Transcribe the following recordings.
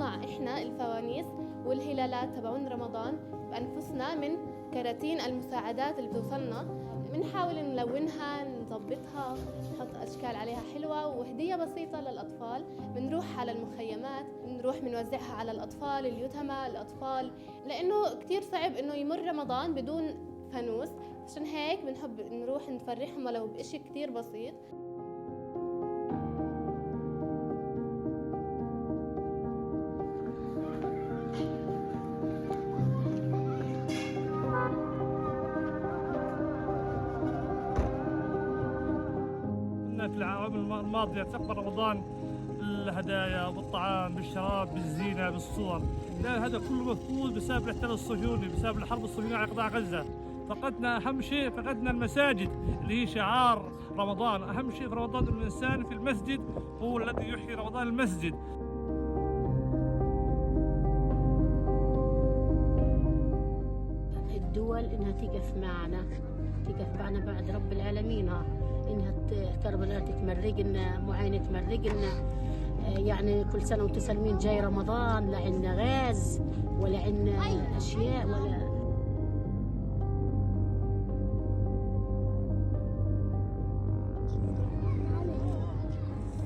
نصنع إحنا الفوانيس والهلالات تبعون رمضان بأنفسنا من كراتين المساعدات اللي بتوصلنا. بنحاول نلونها نظبطها نحط أشكال عليها حلوة وهدية بسيطة للأطفال. بنروح على المخيمات بنروح بنوزعها على الأطفال اليتامى الأطفال، لأنه كتير صعب إنه يمر رمضان بدون فانوس، عشان هيك بنحب نروح نفرحهم ولو بإشي كتير بسيط. في العام الماضية تقبل رمضان الهدايا والطعام بالشراب بالزينة بالصور، لا هذا كله مفقود بسبب الاحتلال الصهيوني، بسبب الحرب الصهيونية على قطاع غزة. فقدنا أهم شيء، فقدنا المساجد اللي هي شعار رمضان. أهم شيء في رمضان إن الإنسان في المسجد هو الذي يحيي رمضان المسجد. الدول إنها تقف معنا بعد رب العالمين، إنها كربلاء تتمرق لنا، معاينة تمرق لنا. يعني كل سنة وانتم سالمين، جاي رمضان لا عنا غاز ولا عنا أشياء ولا.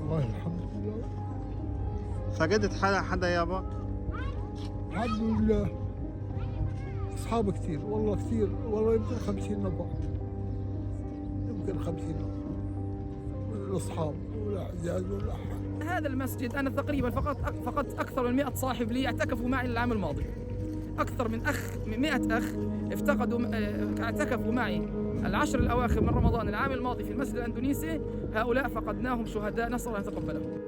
والله الحمد لله. فقدت حدا يابا؟ الحمد لله. أصحاب كثير والله كثير، والله يمكن 50 نفر، يمكن 50 نفر الأصحاب والأعزاب والأحباب. هذا المسجد أنا تقريبا فقط أكثر من 100 صاحب لي اعتكفوا معي العام الماضي. أكثر من 100 أخ اعتكفوا معي العشر الأواخر من رمضان العام الماضي في المسجد الأندونيسي. هؤلاء فقدناهم شهداء، نسأل الله أن يتقبلهم.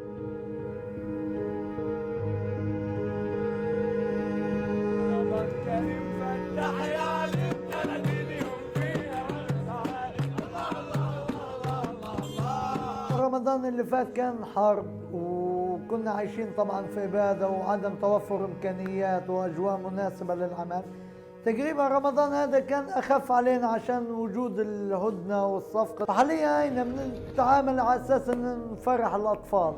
رمضان اللي فات كان حرب وكنا عايشين طبعا في إبادة وعدم توفر إمكانيات وأجواء مناسبة للعمل. تقريبا رمضان هذا كان أخف علينا عشان وجود الهدنة والصفقة. حاليا هينا بنتعامل على أساس أن نفرح الأطفال.